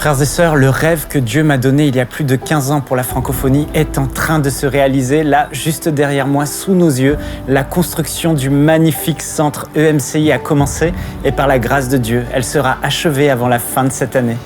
Frères et sœurs, le rêve que Dieu m'a donné il y a plus de 15 ans pour la francophonie est en train de se réaliser. Là, juste derrière moi, sous nos yeux, la construction du magnifique centre EMCI a commencé et par la grâce de Dieu, elle sera achevée avant la fin de cette année.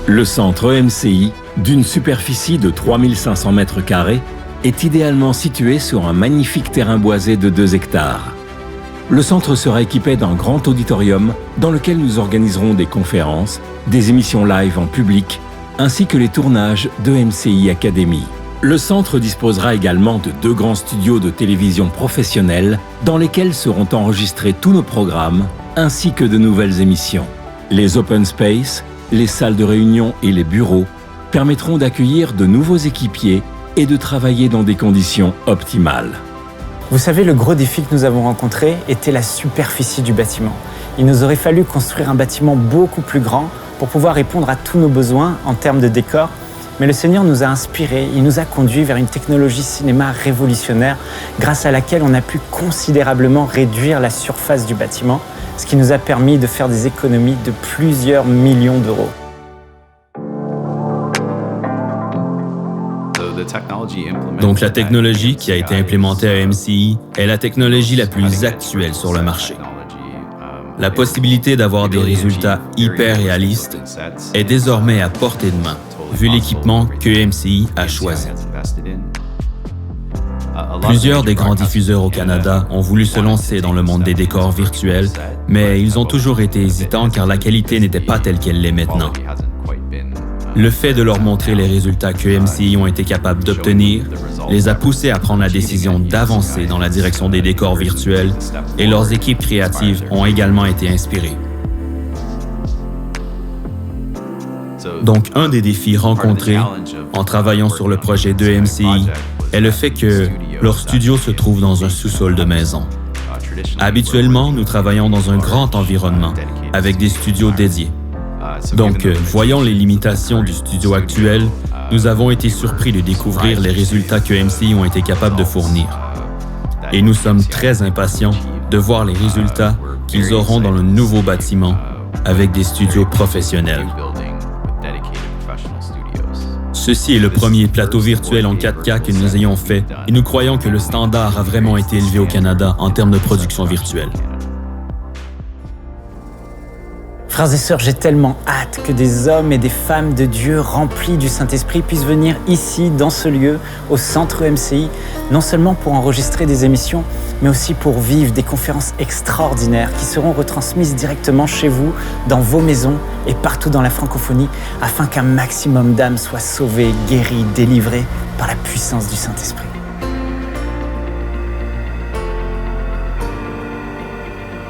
Le centre EMCI, d'une superficie de 3500 mètres carrés, est idéalement situé sur un magnifique terrain boisé de 2 hectares. Le centre sera équipé d'un grand auditorium dans lequel nous organiserons des conférences, des émissions live en public, ainsi que les tournages d'EMCI Academy. Le centre disposera également de 2 grands studios de télévision professionnels dans lesquels seront enregistrés tous nos programmes, ainsi que de nouvelles émissions. Les open space, les salles de réunion et les bureaux permettront d'accueillir de nouveaux équipiers et de travailler dans des conditions optimales. Vous savez, le gros défi que nous avons rencontré était la superficie du bâtiment. Il nous aurait fallu construire un bâtiment beaucoup plus grand pour pouvoir répondre à tous nos besoins en termes de décor. Mais le Seigneur nous a inspirés, il nous a conduits vers une technologie cinéma révolutionnaire grâce à laquelle on a pu considérablement réduire la surface du bâtiment, ce qui nous a permis de faire des économies de plusieurs millions d'euros. Donc la technologie qui a été implémentée à EMCI est la technologie la plus actuelle sur le marché. La possibilité d'avoir des résultats hyper réalistes est désormais à portée de main, vu l'équipement que EMCI a choisi. Plusieurs des grands diffuseurs au Canada ont voulu se lancer dans le monde des décors virtuels, mais ils ont toujours été hésitants car la qualité n'était pas telle qu'elle l'est maintenant. Le fait de leur montrer les résultats que EMCI ont été capables d'obtenir les a poussés à prendre la décision d'avancer dans la direction des décors virtuels et leurs équipes créatives ont également été inspirées. Donc, un des défis rencontrés en travaillant sur le projet d'EMCI est le fait que leur studio se trouve dans un sous-sol de maison. Habituellement, nous travaillons dans un grand environnement avec des studios dédiés. Donc, voyant les limitations du studio actuel, nous avons été surpris de découvrir les résultats que EMCI ont été capables de fournir. Et nous sommes très impatients de voir les résultats qu'ils auront dans le nouveau bâtiment avec des studios professionnels. Ceci est le premier plateau virtuel en 4K que nous ayons fait et nous croyons que le standard a vraiment été élevé au Canada en termes de production virtuelle. Frères et sœurs, j'ai tellement hâte que des hommes et des femmes de Dieu remplis du Saint-Esprit puissent venir ici, dans ce lieu, au centre EMCI, non seulement pour enregistrer des émissions, mais aussi pour vivre des conférences extraordinaires qui seront retransmises directement chez vous, dans vos maisons et partout dans la francophonie, afin qu'un maximum d'âmes soient sauvées, guéries, délivrées par la puissance du Saint-Esprit.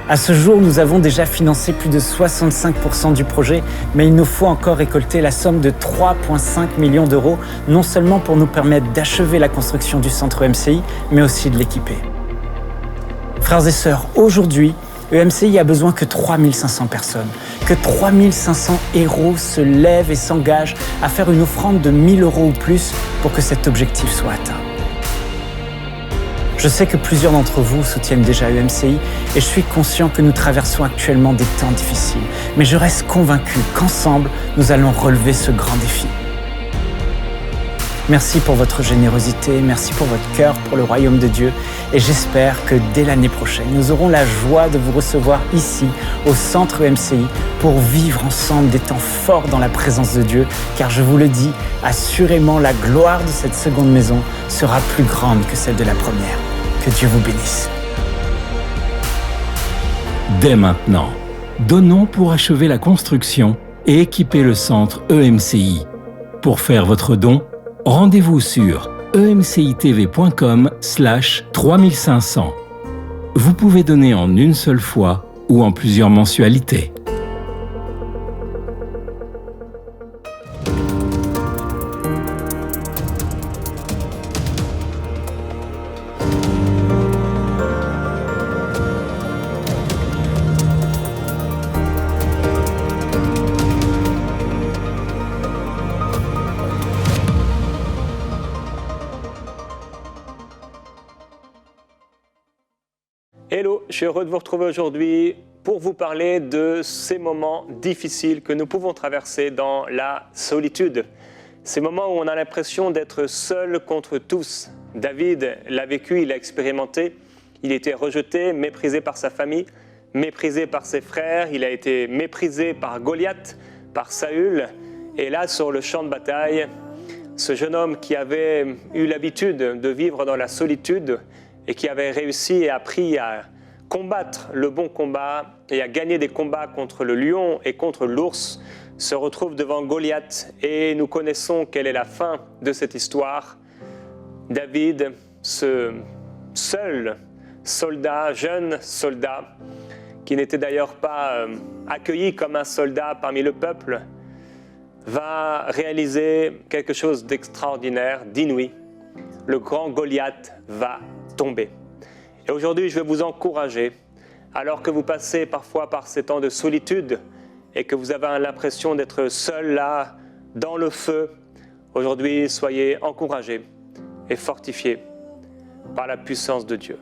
À ce jour, nous avons déjà financé plus de 65% du projet, mais il nous faut encore récolter la somme de 3,5 millions d'euros, non seulement pour nous permettre d'achever la construction du centre EMCI, mais aussi de l'équiper. Frères et sœurs, aujourd'hui, EMCI a besoin que 3500 personnes, que 3500 héros se lèvent et s'engagent à faire une offrande de 1 000 € ou plus pour que cet objectif soit atteint. Je sais que plusieurs d'entre vous soutiennent déjà EMCI et je suis conscient que nous traversons actuellement des temps difficiles. Mais je reste convaincu qu'ensemble, nous allons relever ce grand défi. Merci pour votre générosité, merci pour votre cœur pour le royaume de Dieu et j'espère que dès l'année prochaine, nous aurons la joie de vous recevoir ici, au centre EMCI, pour vivre ensemble des temps forts dans la présence de Dieu, car je vous le dis, assurément la gloire de cette seconde maison sera plus grande que celle de la première. Que Dieu vous bénisse. Dès maintenant, donnons pour achever la construction et équiper le centre EMCI. Pour faire votre don, rendez-vous sur emcitv.com/3500. Vous pouvez donner en une seule fois ou en plusieurs mensualités. suis heureux de vous retrouver aujourd'hui pour vous parler de ces moments difficiles que nous pouvons traverser dans la solitude. Ces moments où on a l'impression d'être seul contre tous. David l'a vécu, il l'a expérimenté. Il était rejeté, méprisé par sa famille, méprisé par ses frères. Il a été méprisé par Goliath, par Saül. Et là, sur le champ de bataille, ce jeune homme qui avait eu l'habitude de vivre dans la solitude et qui avait réussi et appris à combattre le bon combat et à gagner des combats contre le lion et contre l'ours, se retrouve devant Goliath et nous connaissons quelle est la fin de cette histoire. David, ce seul soldat, jeune soldat, qui n'était d'ailleurs pas accueilli comme un soldat parmi le peuple, va réaliser quelque chose d'extraordinaire, d'inouï. Le grand Goliath va tomber. Et aujourd'hui, je vais vous encourager, alors que vous passez parfois par ces temps de solitude et que vous avez l'impression d'être seul là, dans le feu, aujourd'hui, soyez encouragés et fortifiés par la puissance de Dieu.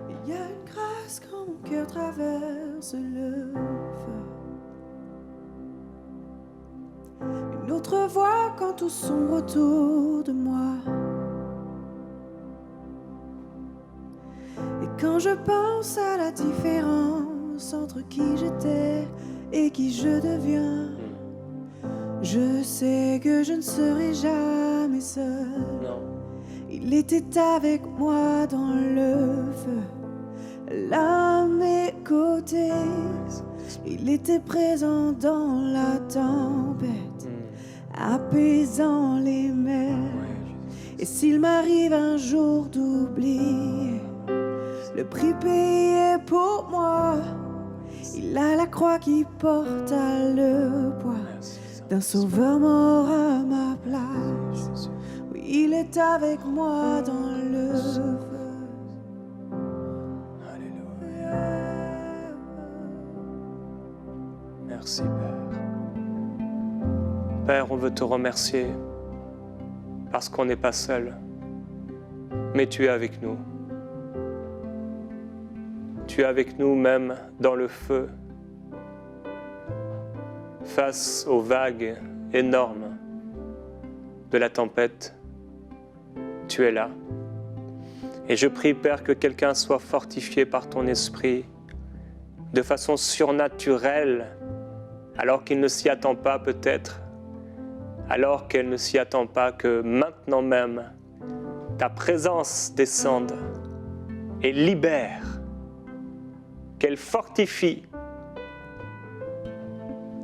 Il y a une grâce quand mon cœur traverse le feu. Une autre voix quand tout sombre autour de moi. Et quand je pense à la différence entre qui j'étais et qui je deviens, je sais que je ne serai jamais seul. Il était avec moi dans le feu, là à mes côtés. Il était présent dans la tempête, apaisant les mers. Et s'il m'arrive un jour d'oublier le prix payé pour moi, il a la croix qui porta le poids d'un sauveur mort à ma place. Oui, il est avec moi dans le feu. Alléluia. Merci, Père. Père, on veut te remercier parce qu'on n'est pas seul, mais tu es avec nous. Tu es avec nous même dans le feu, face aux vagues énormes de la tempête. Tu es là. Et je prie, Père, que quelqu'un soit fortifié par ton esprit de façon surnaturelle, alors qu'il ne s'y attend pas peut-être, alors qu'elle ne s'y attend pas, que maintenant même, ta présence descende et libère, qu'elle fortifie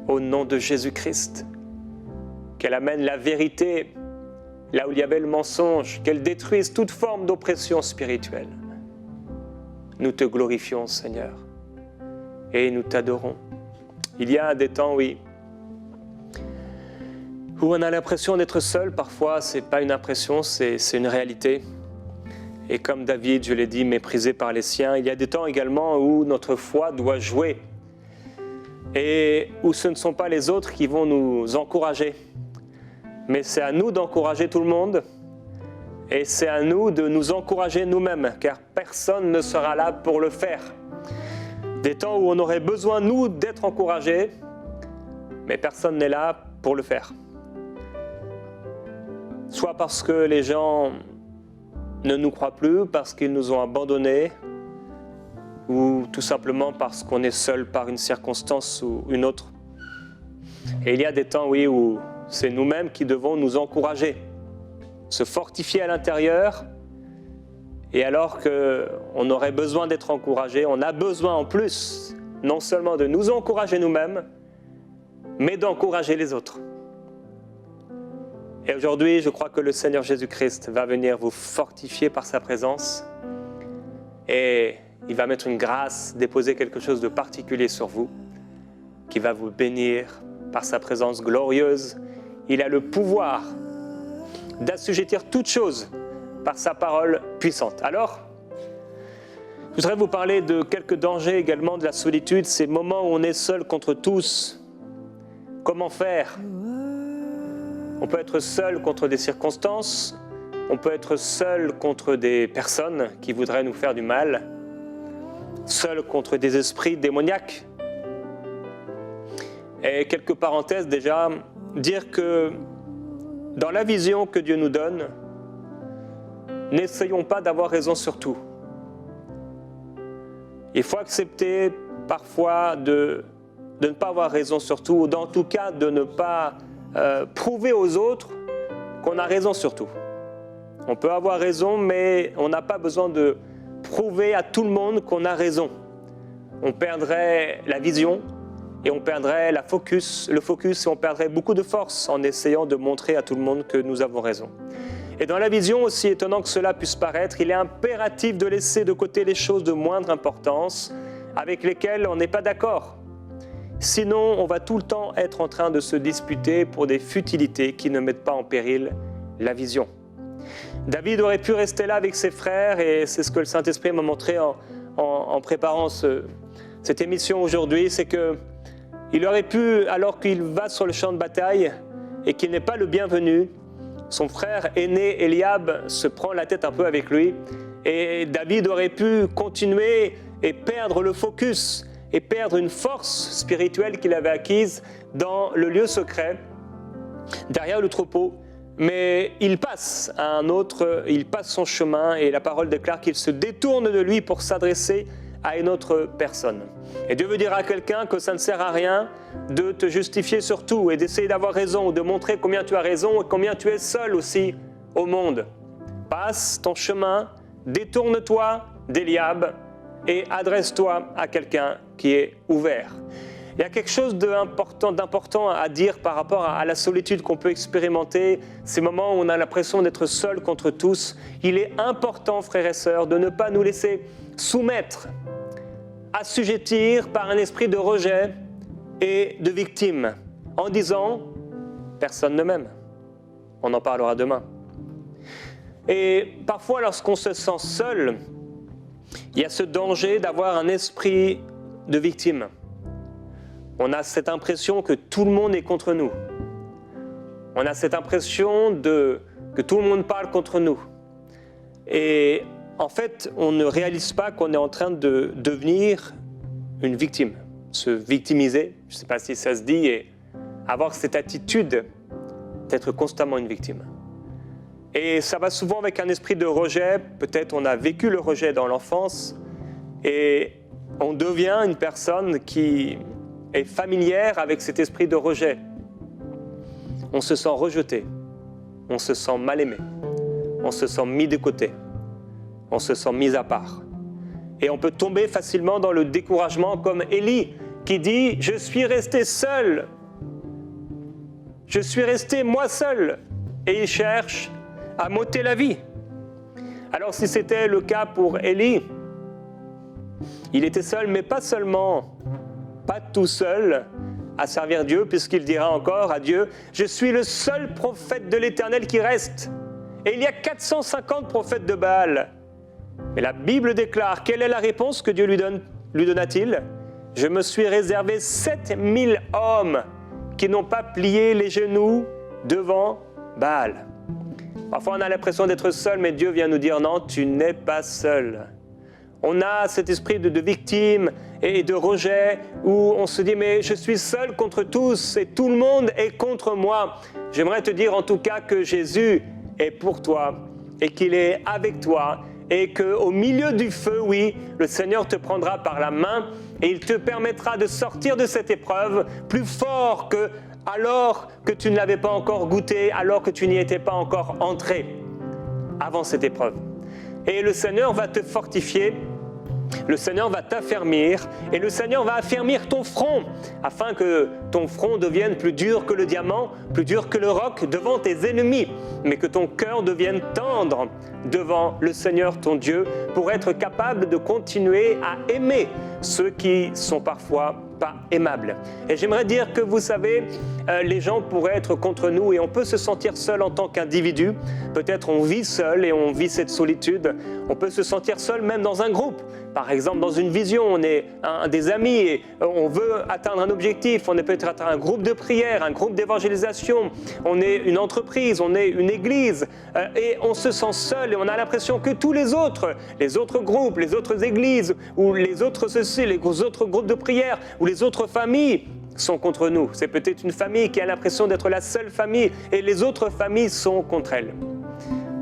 au nom de Jésus-Christ, qu'elle amène la vérité là où il y avait le mensonge, qu'elle détruise toute forme d'oppression spirituelle. Nous te glorifions, Seigneur, et nous t'adorons. Il y a des temps, oui, où on a l'impression d'être seul. Parfois, ce n'est pas une impression, c'est une réalité. Et comme David, je l'ai dit, méprisé par les siens, il y a des temps également où notre foi doit jouer et où ce ne sont pas les autres qui vont nous encourager. Mais c'est à nous d'encourager tout le monde et c'est à nous de nous encourager nous-mêmes, car personne ne sera là pour le faire. Des temps où on aurait besoin, nous, d'être encouragés, mais personne n'est là pour le faire. Soit parce que les gens ne nous croient plus, parce qu'ils nous ont abandonnés, ou tout simplement parce qu'on est seul par une circonstance ou une autre. Et il y a des temps, oui, où c'est nous-mêmes qui devons nous encourager, se fortifier à l'intérieur, et alors qu'on aurait besoin d'être encouragé, on a besoin en plus, non seulement de nous encourager nous-mêmes, mais d'encourager les autres. Et aujourd'hui, je crois que le Seigneur Jésus-Christ va venir vous fortifier par sa présence et il va mettre une grâce, déposer quelque chose de particulier sur vous qui va vous bénir par sa présence glorieuse. Il a le pouvoir d'assujettir toutes choses par sa parole puissante. Alors, je voudrais vous parler de quelques dangers également de la solitude, ces moments où on est seul contre tous. Comment faire ? On peut être seul contre des circonstances, On peut être seul contre des personnes qui voudraient nous faire du mal, seul contre des esprits démoniaques. Et quelques parenthèses déjà, dire que dans la vision que Dieu nous donne, n'essayons pas d'avoir raison sur tout. Il faut accepter parfois de ne pas avoir raison sur tout, ou en tout cas de ne pas prouver aux autres qu'on a raison sur tout. On peut avoir raison, mais on n'a pas besoin de prouver à tout le monde qu'on a raison. On perdrait la vision et on perdrait le focus et on perdrait beaucoup de force en essayant de montrer à tout le monde que nous avons raison. Et dans la vision, aussi étonnant que cela puisse paraître, il est impératif de laisser de côté les choses de moindre importance avec lesquelles on n'est pas d'accord. Sinon, on va tout le temps être en train de se disputer pour des futilités qui ne mettent pas en péril la vision. David aurait pu rester là avec ses frères et c'est ce que le Saint-Esprit m'a montré en préparant cette émission aujourd'hui, c'est qu'il aurait pu, alors qu'il va sur le champ de bataille et qu'il n'est pas le bienvenu, son frère aîné Eliab se prend la tête un peu avec lui et David aurait pu continuer et perdre le focus et perdre une force spirituelle qu'il avait acquise dans le lieu secret, derrière le troupeau. Mais il passe il passe son chemin et la parole déclare qu'il se détourne de lui pour s'adresser à une autre personne. Et Dieu veut dire à quelqu'un que ça ne sert à rien de te justifier sur tout et d'essayer d'avoir raison ou de montrer combien tu as raison et combien tu es seul aussi au monde. Passe ton chemin, détourne-toi d'Eliab et adresse-toi à quelqu'un qui est ouvert. Il y a quelque chose d'important à dire par rapport à la solitude qu'on peut expérimenter, ces moments où on a l'impression d'être seul contre tous. Il est important, frères et sœurs, de ne pas nous laisser soumettre, assujettir par un esprit de rejet et de victime, en disant « personne ne m'aime ». On en parlera demain. Et parfois, lorsqu'on se sent seul, il y a ce danger d'avoir un esprit de victime. On a cette impression que tout le monde est contre nous. On a cette impression que tout le monde parle contre nous. Et en fait, on ne réalise pas qu'on est en train de devenir une victime. Se victimiser, je ne sais pas si ça se dit, et avoir cette attitude d'être constamment une victime. Et ça va souvent avec un esprit de rejet. Peut-être on a vécu le rejet dans l'enfance et on devient une personne qui est familière avec cet esprit de rejet. On se sent rejeté, on se sent mal aimé, on se sent mis de côté, on se sent mis à part. Et on peut tomber facilement dans le découragement comme Élie qui dit « Je suis resté seul, je suis resté moi seul » et il cherche à m'ôter la vie. Alors si c'était le cas pour Élie, il était seul, mais pas seulement, pas tout seul à servir Dieu, puisqu'il dira encore à Dieu « Je suis le seul prophète de l'Éternel qui reste. » Et il y a 450 prophètes de Baal. Mais la Bible déclare, quelle est la réponse que Dieu lui donna-t-il ? « Je me suis réservé 7000 hommes qui n'ont pas plié les genoux devant Baal. » Parfois on a l'impression d'être seul, mais Dieu vient nous dire « Non, tu n'es pas seul. » On a cet esprit de victime et de rejet où on se dit « mais je suis seul contre tous et tout le monde est contre moi ». J'aimerais te dire en tout cas que Jésus est pour toi et qu'il est avec toi et qu'au milieu du feu, oui, le Seigneur te prendra par la main et il te permettra de sortir de cette épreuve plus fort que alors que tu ne l'avais pas encore goûté, alors que tu n'y étais pas encore entré avant cette épreuve. Et le Seigneur va te fortifier, le Seigneur va t'affermir et le Seigneur va affermir ton front afin que ton front devienne plus dur que le diamant, plus dur que le roc devant tes ennemis, mais que ton cœur devienne tendre devant le Seigneur ton Dieu pour être capable de continuer à aimer ceux qui sont parfois pas aimables. Et j'aimerais dire que vous savez, les gens pourraient être contre nous et on peut se sentir seul en tant qu'individu. Peut-être on vit seul et on vit cette solitude. On peut se sentir seul même dans un groupe. Par exemple, dans une vision, on est des amis et on veut atteindre un objectif. On est peut-être un groupe de prière, un groupe d'évangélisation. On est une entreprise, on est une église. Et on se sent seul et on a l'impression que tous les autres groupes, les autres églises, ou les autres groupes de prière, ou les autres familles sont contre nous. C'est peut-être une famille qui a l'impression d'être la seule famille et les autres familles sont contre elle.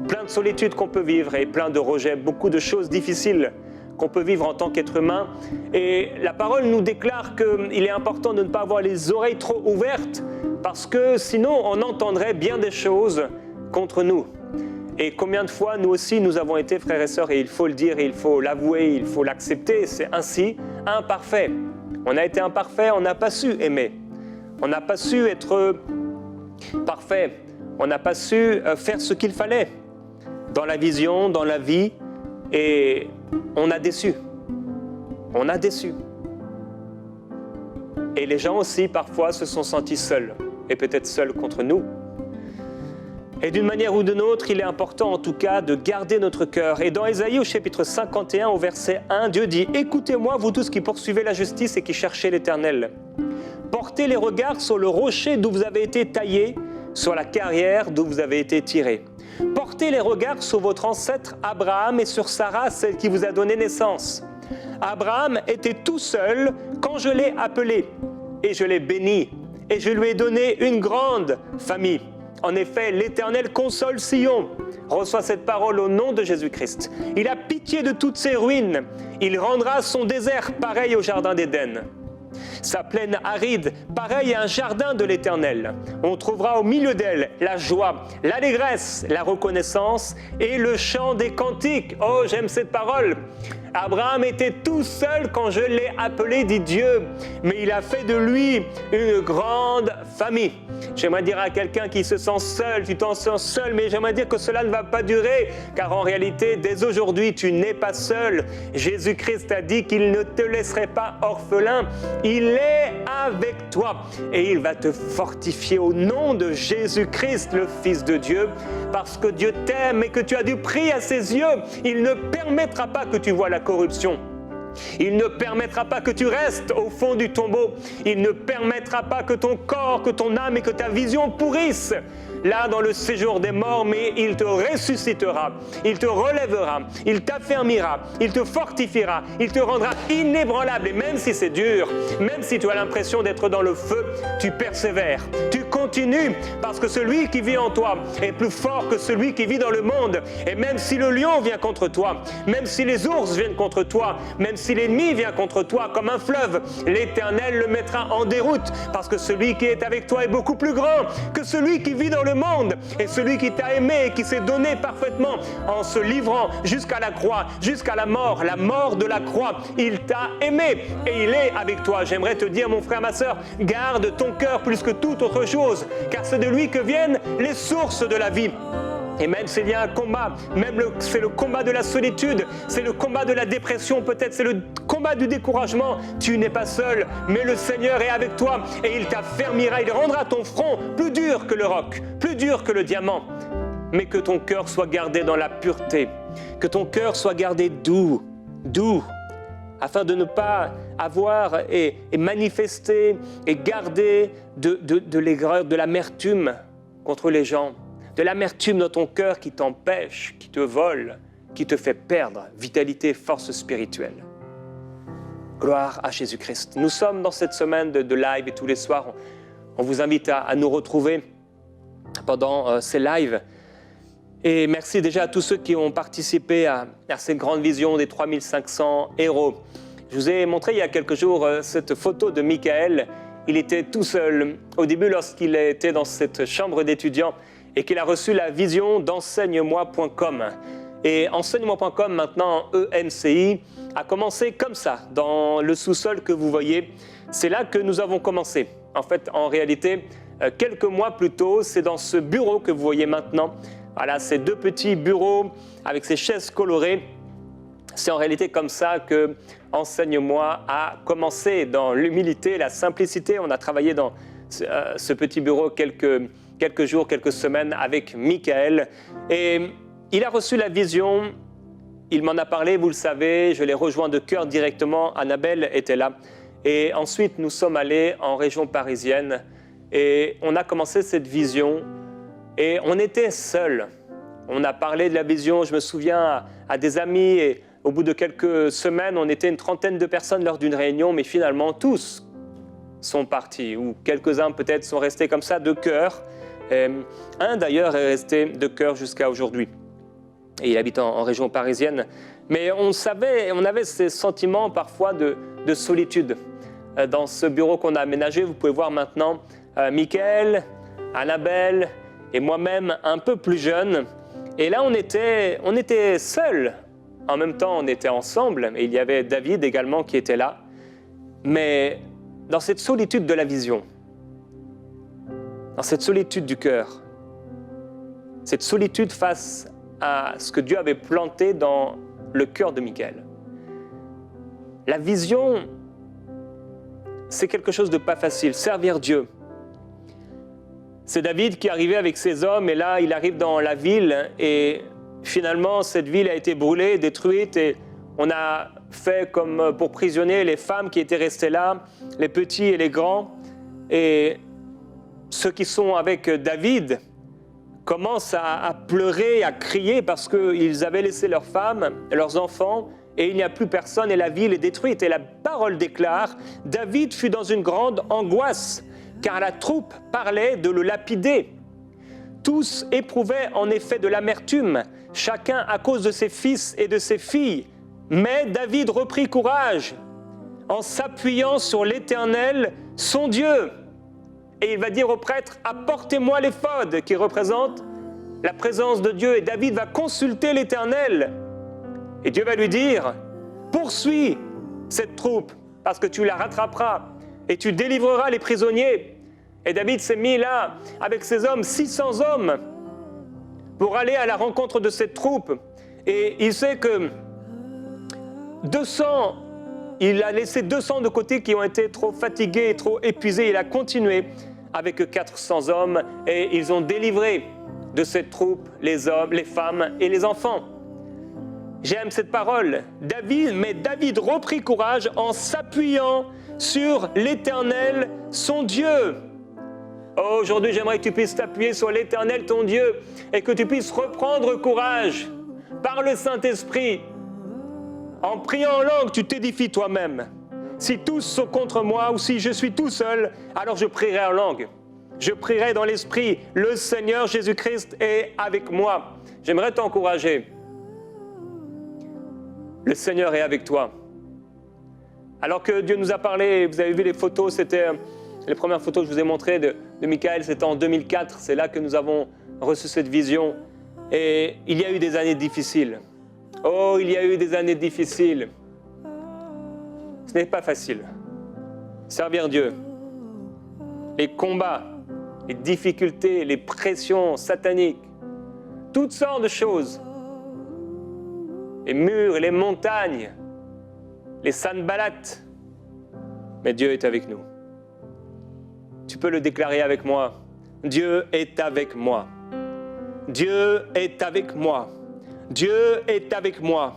Plein de solitude qu'on peut vivre et plein de rejets, beaucoup de choses difficiles qu'on peut vivre en tant qu'être humain. Et la parole nous déclare qu'il est important de ne pas avoir les oreilles trop ouvertes parce que sinon on entendrait bien des choses contre nous. Et combien de fois nous aussi nous avons été frères et sœurs, et il faut le dire, et il faut l'avouer, il faut l'accepter, c'est ainsi, imparfait. On a été imparfait, on n'a pas su aimer. On n'a pas su être parfait. On n'a pas su faire ce qu'il fallait dans la vision, dans la vie, et on a déçu. On a déçu. Et les gens aussi, parfois, se sont sentis seuls, et peut-être seuls contre nous. Et d'une manière ou d'une autre, il est important en tout cas de garder notre cœur. Et dans Ésaïe au chapitre 51, au verset 1, Dieu dit « Écoutez-moi, vous tous qui poursuivez la justice et qui cherchez l'Éternel. Portez les regards sur le rocher d'où vous avez été taillés, sur la carrière d'où vous avez été tirés. Portez les regards sur votre ancêtre Abraham et sur Sarah, celle qui vous a donné naissance. Abraham était tout seul quand je l'ai appelé, et je l'ai béni, et je lui ai donné une grande famille. En effet, l'Éternel console Sion. Reçois cette parole au nom de Jésus-Christ. Il a pitié de toutes ses ruines. Il rendra son désert pareil au jardin d'Éden. Sa plaine aride, pareille à un jardin de l'Éternel. On trouvera au milieu d'elle la joie, l'allégresse, la reconnaissance et le chant des cantiques. Oh, j'aime cette parole. Abraham était tout seul quand je l'ai appelé, dit Dieu, mais il a fait de lui une grande famille. J'aimerais dire à quelqu'un qui se sent seul, tu t'en sens seul, mais j'aimerais dire que cela ne va pas durer, car en réalité, dès aujourd'hui, tu n'es pas seul. Jésus-Christ a dit qu'il ne te laisserait pas orphelin. Il est avec toi et il va te fortifier au nom de Jésus-Christ, le Fils de Dieu, parce que Dieu t'aime et que tu as du prix à ses yeux. Il ne permettra pas que tu vois la corruption. Il ne permettra pas que tu restes au fond du tombeau. Il ne permettra pas que ton corps, que ton âme et que ta vision pourrissent là dans le séjour des morts, mais il te ressuscitera, il te relèvera, il t'affermira, il te fortifiera, il te rendra inébranlable. Et même si c'est dur, même si tu as l'impression d'être dans le feu, tu persévères, tu continues, parce que celui qui vit en toi est plus fort que celui qui vit dans le monde. Et même si le lion vient contre toi, même si les ours viennent contre toi, même si l'ennemi vient contre toi comme un fleuve, l'Éternel le mettra en déroute, parce que celui qui est avec toi est beaucoup plus grand que celui qui vit dans le monde. Et celui qui t'a aimé et qui s'est donné parfaitement en se livrant jusqu'à la croix, jusqu'à la mort de la croix, il t'a aimé et il est avec toi. J'aimerais te dire, mon frère, ma sœur, garde ton cœur plus que toute autre chose, car c'est de lui que viennent les sources de la vie. Et même s'il y a un combat, c'est le combat de la solitude, c'est le combat de la dépression peut-être, c'est le combat du découragement, tu n'es pas seul, mais le Seigneur est avec toi et il t'affermira, il rendra ton front plus dur que le roc, plus dur que le diamant, mais que ton cœur soit gardé dans la pureté, que ton cœur soit gardé doux, afin de ne pas avoir et manifester et garder de l'aigreur, de l'amertume contre les gens. De l'amertume dans ton cœur qui t'empêche, qui te vole, qui te fait perdre vitalité, force spirituelle. Gloire à Jésus-Christ. Nous sommes dans cette semaine de live et tous les soirs, on vous invite à nous retrouver pendant ces lives. Et merci déjà à tous ceux qui ont participé à cette grande vision des 3500 héros. Je vous ai montré il y a quelques jours cette photo de Michael. Il était tout seul au début lorsqu'il était dans cette chambre d'étudiants et qu'il a reçu la vision d'enseigne-moi.com. Et enseignement.com, maintenant EMCI, a commencé comme ça, dans le sous-sol que vous voyez. C'est là que nous avons commencé. En fait, en réalité, quelques mois plus tôt, c'est dans ce bureau que vous voyez maintenant. Voilà, ces deux petits bureaux avec ces chaises colorées. C'est en réalité comme ça que Enseigne-moi a commencé, dans l'humilité, la simplicité. On a travaillé dans ce petit bureau quelques jours, quelques semaines avec Michael. Et il a reçu la vision il m'en a parlé, vous le savez, je l'ai rejoint de cœur directement, Annabelle était là. Et ensuite, nous sommes allés en région parisienne et on a commencé cette vision et on était seuls. On a parlé de la vision, je me souviens, à des amis et au bout de quelques semaines, on était une trentaine de personnes lors d'une réunion, mais finalement, tous sont partis, ou quelques-uns peut-être sont restés comme ça de cœur. Un d'ailleurs est resté de cœur jusqu'à aujourd'hui. Et il habite en région parisienne. Mais on avait ces sentiments parfois de solitude. Dans ce bureau qu'on a aménagé, vous pouvez voir maintenant Michael, Annabelle et moi-même un peu plus jeunes. Et là, on était seuls. En même temps, on était ensemble. Et il y avait David également qui était là. Mais dans cette solitude de la vision, dans cette solitude du cœur, cette solitude face à ce que Dieu avait planté dans le cœur de Michael. La vision, c'est quelque chose de pas facile, servir Dieu. C'est David qui arrivait avec ses hommes et là, il arrive dans la ville et finalement, cette ville a été brûlée, détruite et on a fait comme pour prisonniers les femmes qui étaient restées là, les petits et les grands. Et ceux qui sont avec David commencent à pleurer, à crier parce qu'ils avaient laissé leurs femmes, leurs enfants et il n'y a plus personne et la ville est détruite. Et la parole déclare, David fut dans une grande angoisse car la troupe parlait de le lapider. Tous éprouvaient en effet de l'amertume, chacun à cause de ses fils et de ses filles. Mais David reprit courage en s'appuyant sur l'Éternel, son Dieu. Et il va dire au prêtre, apportez-moi l'éphod, qui représente la présence de Dieu. Et David va consulter l'Éternel. Et Dieu va lui dire, poursuis cette troupe, parce que tu la rattraperas, et tu délivreras les prisonniers. Et David s'est mis là, avec ses hommes, 600 hommes, pour aller à la rencontre de cette troupe. Et il sait que 200, il a laissé 200 de côté qui ont été trop fatigués, trop épuisés. Il a continué avec 400 hommes et ils ont délivré de cette troupe les hommes, les femmes et les enfants. J'aime cette parole. David reprit courage en s'appuyant sur l'Éternel, son Dieu. Oh, aujourd'hui, j'aimerais que tu puisses t'appuyer sur l'Éternel, ton Dieu, et que tu puisses reprendre courage par le Saint-Esprit. En priant en langue, tu t'édifies toi-même. Si tous sont contre moi ou si je suis tout seul, alors je prierai en langue. Je prierai dans l'Esprit. Le Seigneur Jésus-Christ est avec moi. J'aimerais t'encourager. Le Seigneur est avec toi. Alors que Dieu nous a parlé, vous avez vu les photos, c'était les premières photos que je vous ai montrées de Michael, c'était en 2004. C'est là que nous avons reçu cette vision. Et il y a eu des années difficiles. Oh, il y a eu des années difficiles. Ce n'est pas facile. Servir Dieu, les combats, les difficultés, les pressions sataniques, toutes sortes de choses. Les murs, les montagnes, les sanballats. Mais Dieu est avec nous. Tu peux le déclarer avec moi. Dieu est avec moi. Dieu est avec moi. Dieu est avec moi.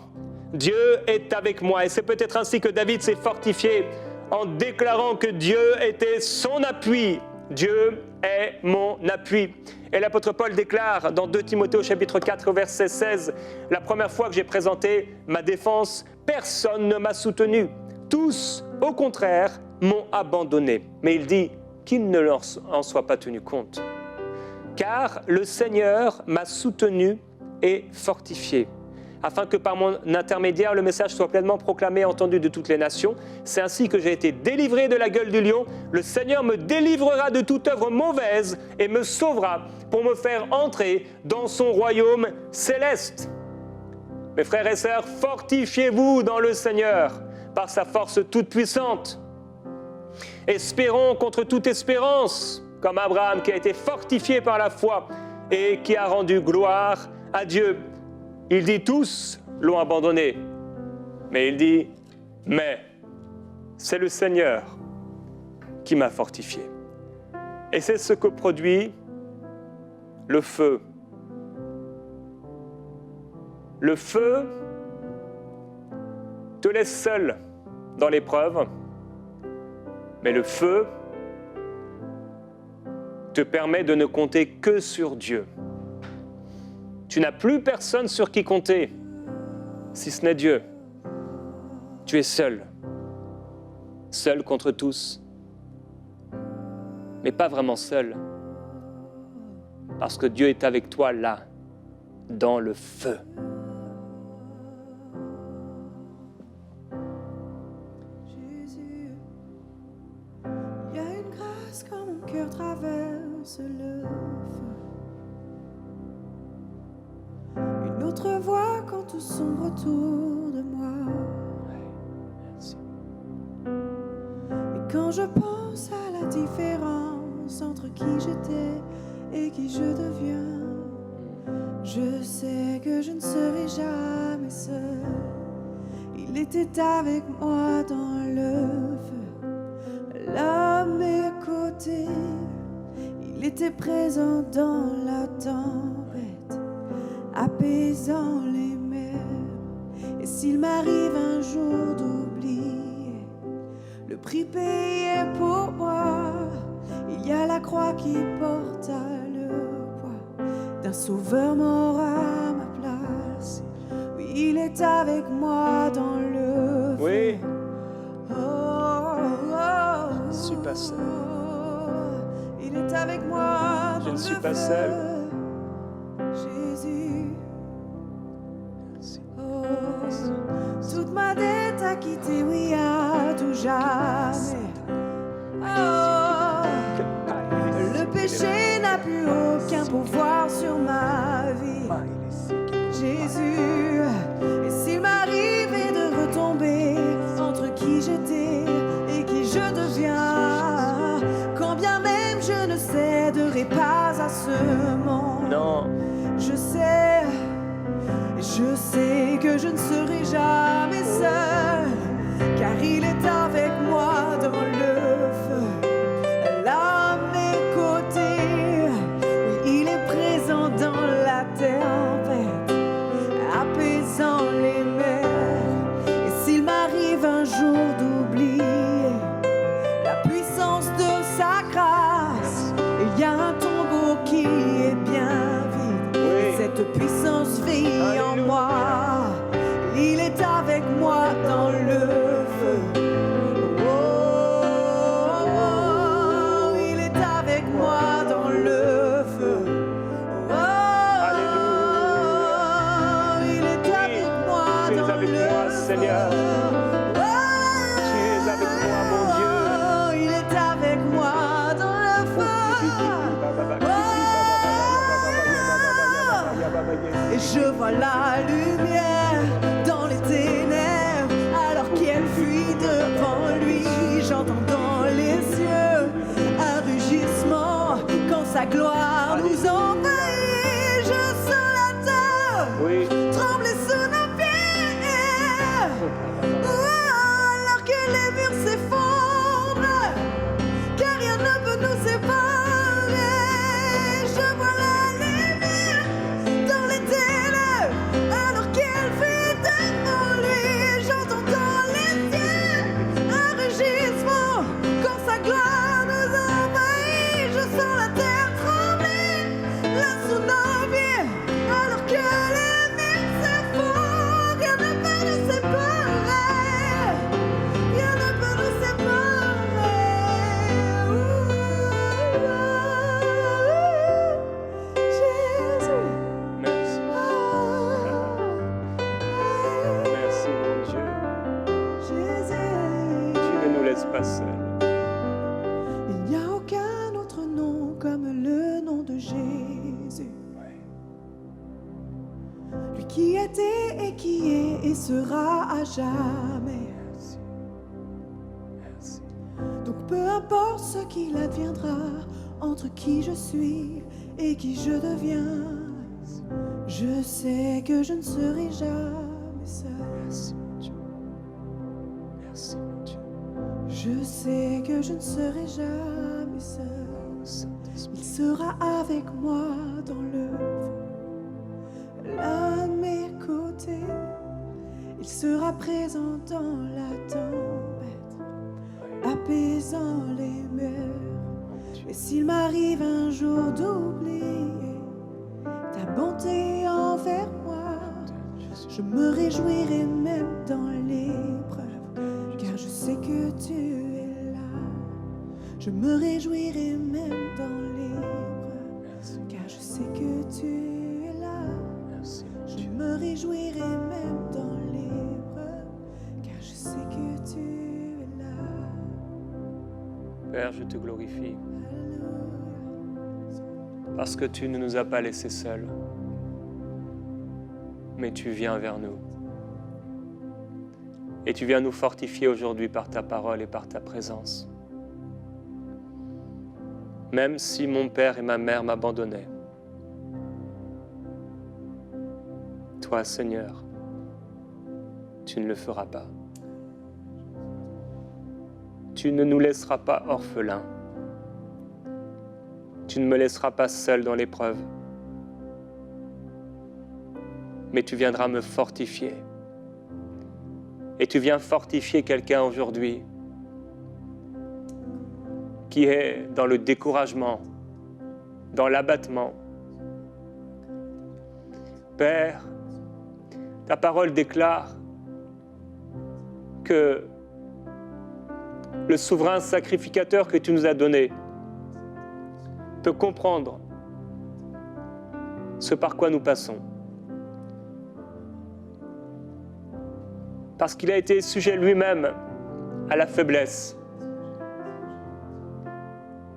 Dieu est avec moi. Et c'est peut-être ainsi que David s'est fortifié en déclarant que Dieu était son appui. Dieu est mon appui. Et l'apôtre Paul déclare dans 2 Timothée au chapitre 4 verset 16, la première fois que j'ai présenté ma défense, personne ne m'a soutenu. Tous, au contraire, m'ont abandonné. Mais il dit qu'il ne en soit pas tenu compte. Car le Seigneur m'a soutenu et fortifié, afin que par mon intermédiaire, le message soit pleinement proclamé et entendu de toutes les nations. C'est ainsi que j'ai été délivré de la gueule du lion. Le Seigneur me délivrera de toute œuvre mauvaise et me sauvera pour me faire entrer dans son royaume céleste. Mes frères et sœurs, fortifiez-vous dans le Seigneur par sa force toute puissante. Espérons contre toute espérance, comme Abraham qui a été fortifié par la foi et qui a rendu gloire à Dieu. Il dit tous l'ont abandonné, mais il dit mais c'est le Seigneur qui m'a fortifié. Et c'est ce que produit le feu. Le feu te laisse seul dans l'épreuve, mais le feu te permet de ne compter que sur Dieu. Tu n'as plus personne sur qui compter, si ce n'est Dieu. Tu es seul, seul contre tous, mais pas vraiment seul, parce que Dieu est avec toi là, dans le feu. Jésus, il y a une grâce quand mon cœur traverse le feu. Une autre voix quand tout sombre autour de moi. Et quand je pense à la différence entre qui j'étais et qui je deviens, je sais que je ne serai jamais seul. Il était avec moi dans le feu, là à mes côtés. Il était présent dans la tempête, apaisant les mers. Et s'il m'arrive un jour d'oublier le prix payé pour moi, il y a la croix qui porte le poids d'un sauveur mort à ma place. Oui, il est avec moi dans le feu. Oui, Oh, oh, oh, je ne suis pas seul. Il est avec moi dans Je ne suis le pas feu. seul. Jésus. Merci. Oh, toute ma dette à quitter, oui, à tout jamais. Oh, le péché n'a plus aucun pouvoir sur ma vie. Jésus, et s'il m'arrivait de retomber entre qui j'étais et qui je deviens, quand bien même je ne céderai pas à ce monde, Non, je sais que je ne serai jamais seul, car il est avec moi dans le feu, là à mes côtés. Oui, il est présent dans la tempête, apaisant les mers. Et s'il m'arrive un jour d'oublier la puissance de sa grâce, il y a un tombeau qui est bien vide. oui. Cette puissance vit en moi. Il est avec moi dans le feu. Oh, oh, oh, il est avec moi dans le feu. Oh, Alléluia. il est avec moi tu es dans avec le moi, feu. Seigneur. Tu es avec moi, mon Dieu. Oh, il est avec moi dans le feu. Et je vois la lumière dans les ténèbres, alors qu'elle fuit devant lui. J'entends dans les cieux un rugissement quand sa gloire nous envahit. Je sens la terre Oui. trembler sous nos pieds. Oh, alors que les murs s'effondrent, car rien ne peut nous séparer. Je vois la lumière dans les ténèbres, alors qu'elle fuit devant lui. J'entends dans les cieux un rugissement quand sa gloire nous envahit. Je sens la terre trembler là sous nos pieds, alors que les murs s'effondrent. Rien ne peut nous séparer. Rien ne peut nous séparer. Jésus. Merci. Merci, mon Dieu. Jésus. Tu ne nous laisses pas seuls. Il n'y a aucun autre nom comme le nom de Jésus. Lui qui était et qui est et sera à jamais. Merci. Merci. Donc peu importe ce qu'il adviendra entre qui je suis et qui je deviens, je sais que je ne serai jamais seul. Merci, mon Dieu. Merci, mon Dieu. Je sais que je ne serai jamais seul. Oh, Saint-Esprit. Il sera avec moi dans le feu, là à mes côtés. Il sera présent dans la tempête, apaisant les murs. Et s'il m'arrive un jour d'oublier ta bonté envers moi, je me réjouirai même dans l'épreuve, car je sais que tu es là. Je me réjouirai même dans l'épreuve, car je sais que tu es là. Je me réjouirai même dans l'épreuve, car je sais que tu es là. Père, je te glorifie, parce que tu ne nous as pas laissés seuls, mais tu viens vers nous. Et tu viens nous fortifier aujourd'hui par ta parole et par ta présence. Même si mon père et ma mère m'abandonnaient, toi, Seigneur, tu ne le feras pas. Tu ne nous laisseras pas orphelins. Tu ne me laisseras pas seul dans l'épreuve. Mais tu viendras me fortifier. Et tu viens fortifier quelqu'un aujourd'hui qui est dans le découragement, dans l'abattement. Père, ta parole déclare que le souverain sacrificateur que tu nous as donné peut comprendre ce par quoi nous passons. Parce qu'il a été sujet lui-même à la faiblesse.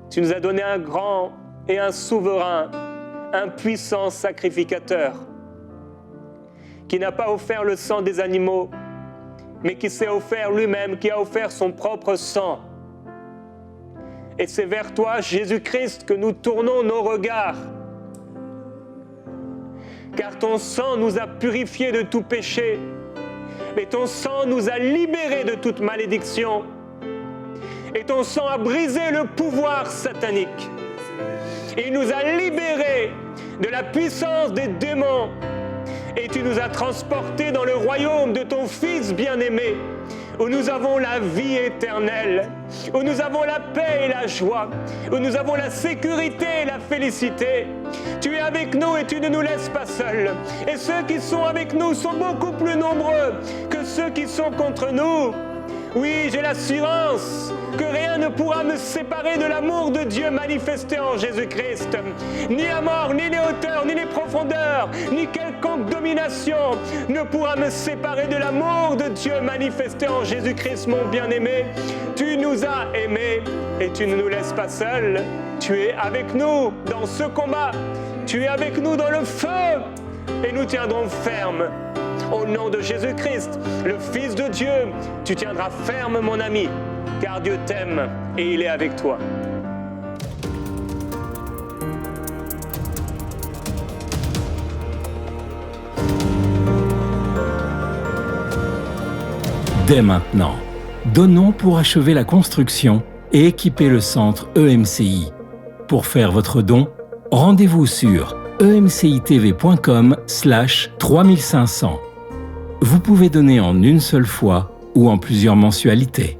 Tu nous as donné un grand et un souverain, un puissant sacrificateur qui n'a pas offert le sang des animaux, mais qui s'est offert lui-même, qui a offert son propre sang. Et c'est vers toi, Jésus-Christ, que nous tournons nos regards. Car ton sang nous a purifiés de tout péché, et ton sang nous a libérés de toute malédiction. Et ton sang a brisé le pouvoir satanique. Il nous a libérés de la puissance des démons. Et tu nous as transportés dans le royaume de ton Fils bien-aimé, où nous avons la vie éternelle, où nous avons la paix et la joie, où nous avons la sécurité et la félicité. Tu es avec nous et tu ne nous laisses pas seuls. Et ceux qui sont avec nous sont beaucoup plus nombreux que ceux qui sont contre nous. Oui, j'ai l'assurance que rien ne pourra me séparer de l'amour de Dieu manifesté en Jésus-Christ. Ni la mort, ni les hauteurs, ni les profondeurs, ni quelconque domination ne pourra me séparer de l'amour de Dieu manifesté en Jésus-Christ, mon bien-aimé. Tu nous as aimés et tu ne nous laisses pas seuls. Tu es avec nous dans ce combat. Tu es avec nous dans le feu et nous tiendrons ferme. Au nom de Jésus-Christ, le Fils de Dieu, tu tiendras ferme, mon ami, car Dieu t'aime et il est avec toi. Dès maintenant, donnons pour achever la construction et équiper le centre EMCI. Pour faire votre don, rendez-vous sur emcitv.com/3500. Vous pouvez donner en une seule fois ou en plusieurs mensualités.